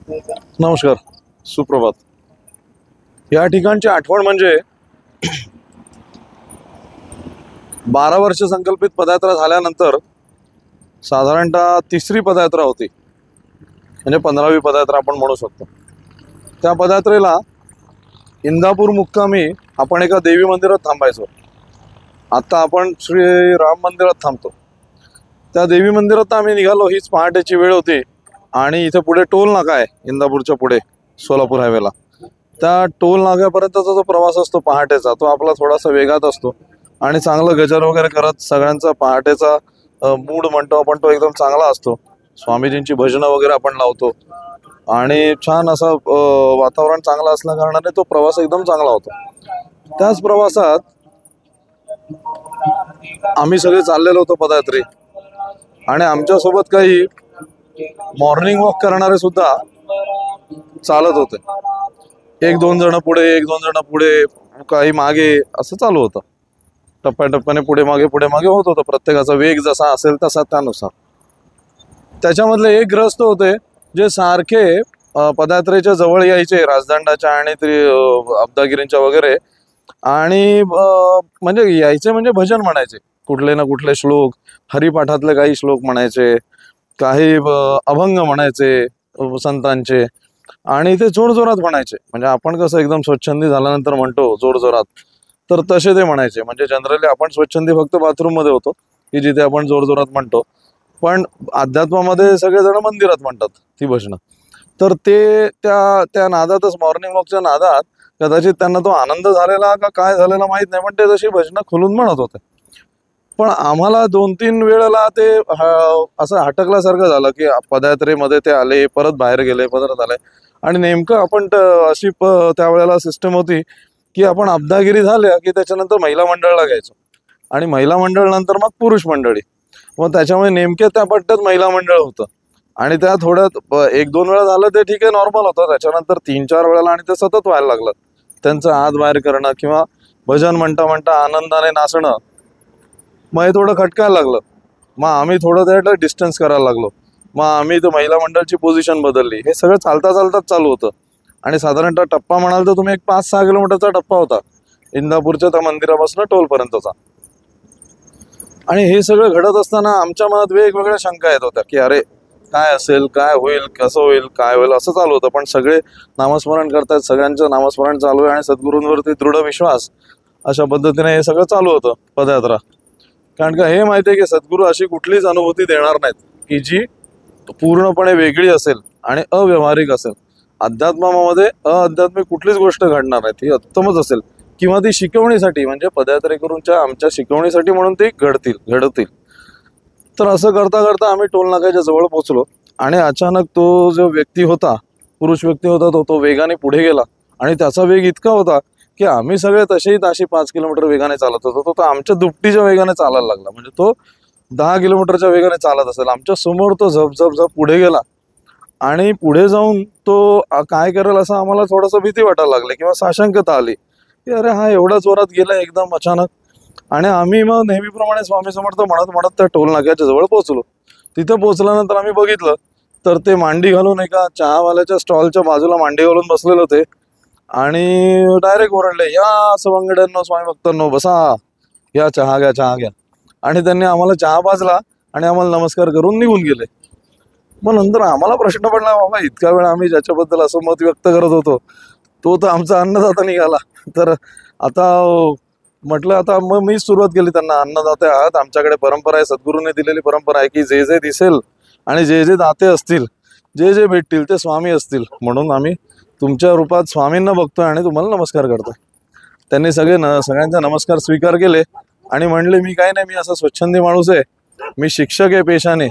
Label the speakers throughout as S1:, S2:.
S1: नमस्कार, सुप्रभात। या ठिकाणची आठवण म्हणजे 12 वर्ष संकल्पित पदयात्रा झाल्यानंतर साधारणतः तिसरी पदयात्रा होती, म्हणजे 15वी पदयात्रा आपण म्हणू शकतो। त्या पदयात्रेला इंदापूर मुक्कामी आपण एका देवी मंदिरात थांबायचो। आता आपण श्री राम मंदिरात थांबतो। त्या देवी मंदिरात आम्ही निघालो। हीच पहाटेची वेळ होती आणि इथे पुढे टोल नाका आहे, इंदापूरच्या पुढे सोलापूर हायवेला। त्या टोल नाक्यापर्यंतचा जो प्रवास असतो पहाटेचा, तो आपला थोडासा वेगात असतो आणि चांगलं गजर वगैरे करत सगळ्यांचा पहाटेचा मूड म्हणतो आपण, तो एकदम चांगला असतो। स्वामीजींची भजनं वगैरे आपण लावतो आणि छान असं वातावरण चांगलं असल्या कारणाने तो प्रवास एकदम चांगला होतो। त्याच प्रवासात आम्ही सगळे चाललेलो होतो पदयात्री, आणि आमच्यासोबत काही मॉर्निंग वॉक करणारे सुद्धा चालत होते। एक दोन जण पुढे, एक दोन जण पुढे, काही मागे, असं चालू होतं। टप्प्याटप्प्याने पुढे मागे होत होतं। प्रत्येकाचा वेग जसा असेल तसा त्यानुसार। त्याच्यामधले एक ग्रस्त होते जे सारखे पदयात्रेच्या जवळ यायचे, राजदंडाच्या आणि अब्दागिरींच्या वगैरे, आणि म्हणजे यायचे म्हणजे भजन म्हणायचे, कुठले ना कुठले श्लोक, हरिपाठातले काही श्लोक म्हणायचे, काही अभंग म्हणायचे संतांचे, आणि ते जोरजोरात म्हणायचे। म्हणजे आपण कसं एकदम स्वच्छंदी झाल्यानंतर म्हणतो जोरजोरात, तर तसे ते म्हणायचे। म्हणजे जनरली आपण स्वच्छंदी फक्त बाथरूम मध्ये होतो की जिथे आपण जोरजोरात म्हणतो, पण अध्यात्मामध्ये सगळेजण मंदिरात म्हणतात ती भजनं। तर ते त्या नादातच, मॉर्निंग वॉकच्या नादात, कदाचित त्यांना तो आनंद झालेला का काय झालेला माहित नाही, पण ते तशी भजनं खुलून म्हणत होते। पण आम्हाला 2-3 वेळेला ते असं हटकल्यासारखं झालं की पदयात्रेमध्ये ते आले, परत बाहेर गेले, परत आले, आणि नेमकं आपण अशी त्यावेळेला सिस्टम होती की आपण अब्दागिरी झाल्या की त्याच्यानंतर महिला मंडळाला घ्यायचो, आणि महिला मंडळ नंतर मग पुरुष मंडळी। मग त्याच्यामुळे नेमके त्या पट्ट्यात महिला मंडळ होतं, आणि त्या थोड्यात 1-2 वेळा झालं ते ठीक आहे, नॉर्मल होतं। त्याच्यानंतर 3-4 वेळेला आणि ते सतत व्हायला लागलं, त्यांचं आत बाहेर करणं किंवा भजन म्हणता म्हणता आनंदाने नाचणं। मग हे थोडं खटकायला लागलं। मग आम्ही थोडं त्याला डिस्टन्स करायला लागलो। मग आम्ही तो महिला मंडळची पोझिशन बदलली। हे सगळं चालताच चालू होतं, आणि साधारणतः टप्पा म्हणाल तर तुम्ही एक 5-6 किलोमीटरचा टप्पा होता इंदापूरच्या त्या मंदिरापासून टोलपर्यंतचा। आणि हे सगळं घडत असताना आमच्या मनात वेगवेगळ्या शंका येत होत्या की अरे काय असेल, काय होईल, कसं होईल, काय होईल, असं चालू होतं। पण सगळे नामस्मरण करतात, सगळ्यांचं नामस्मरण चालू आहे, आणि सद्गुरूंवरती दृढ विश्वास, अशा पद्धतीने हे सगळं चालू होतं पदयात्रा। कारण का हे माहिती आहे की सद्गुरू अशी कुठलीच अनुभूती देणार नाहीत की जी पूर्णपणे वेगळी असेल आणि अव्यवहारिक असेल। अध्यात्मामध्ये अध्यात्मिक कुठलीच गोष्ट घडणार नाही, ती उत्तमच असेल, किंवा ती शिकवणीसाठी, म्हणजे पदयात्रेकरूंच्या आमच्या शिकवणीसाठी म्हणून ती घडतील। तर असं करता करता आम्ही टोल नाक्याच्या जवळ पोहोचलो, आणि अचानक तो जो व्यक्ती होता, पुरुष व्यक्ती होता, तो वेगाने पुढे गेला, आणि त्याचा वेग इतका होता की आम्ही सगळे तसेही ताशी 5 किलोमीटर वेगाने चालत होतो, तो आमच्या दुपटीच्या वेगाने चालायला लागला। म्हणजे तो 10 किलोमीटरच्या वेगाने चालत असेल, आमच्या समोर तो झप पुढे गेला, आणि पुढे जाऊन तो काय करेल असं आम्हाला थोडंसं भीती वाटायला लागली, किंवा साशंकता आली की अरे हा एवढा जोरात गेला एकदम अचानक। आणि आम्ही मग नेहमीप्रमाणे स्वामी समर्थ म्हणत त्या टोल नाक्याच्या जवळ पोहोचलो। तिथं पोहोचल्यानंतर आम्ही बघितलं तर ते मांडी घालून एका चहावाल्याच्या स्टॉलच्या बाजूला मांडी घालून बसलेले होते, आणि डायरेक्ट ओरडले, या सवंगड्यांनो, स्वामी भक्तांनो, बसा, या चहा घ्या। आणि त्यांनी आम्हाला चहा पाजला आणि आम्हाला नमस्कार करून निघून गेले। मग नंतर आम्हाला प्रश्न पडला, बाबा इतका वेळ आम्ही ज्याच्याबद्दल असं मत व्यक्त करत होतो तो तर आमचा अन्नदाता निघाला। तर आता म्हटलं, आता मग मी सुरुवात केली त्यांना, अन्नदाते आहात, आमच्याकडे परंपरा आहे, सद्गुरूंनी दिलेली परंपरा आहे की जे दिसेल आणि जे दाते असतील, जे भेटतील ते स्वामी असतील, म्हणून आम्ही तुमच्या रूपात स्वामींना बघतोय आणि तुम्हाला नमस्कार करतोय। त्यांनी सगळ्यांचा नमस्कार स्वीकार केले आणि म्हणले, मी काय नाही, मी असा स्वच्छंदी माणूस आहे, मी शिक्षक आहे पेशाने।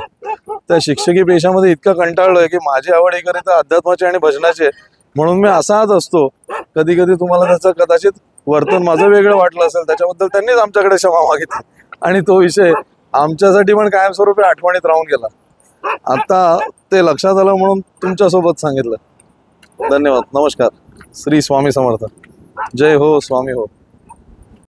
S1: त्या शिक्षकी पेशामध्ये इतका कंटाळलोय की माझी आवड एकरिता अध्यात्माची आणि भजनाची, म्हणून मी असाच असतो। कधी कधी तुम्हाला त्याचं कदाचित वर्तन माझं वेगळं वाटलं असेल, त्याच्याबद्दल त्यांनीच आमच्याकडे क्षमा मागितली, आणि तो विषय आमच्यासाठी पण कायमस्वरूपी आठवणीत राहून गेला। आता ते लक्षात आलं म्हणून तुमच्यासोबत सांगितलं। धन्यवाद, नमस्कार, श्री स्वामी समर्थ, जय हो स्वामी हो।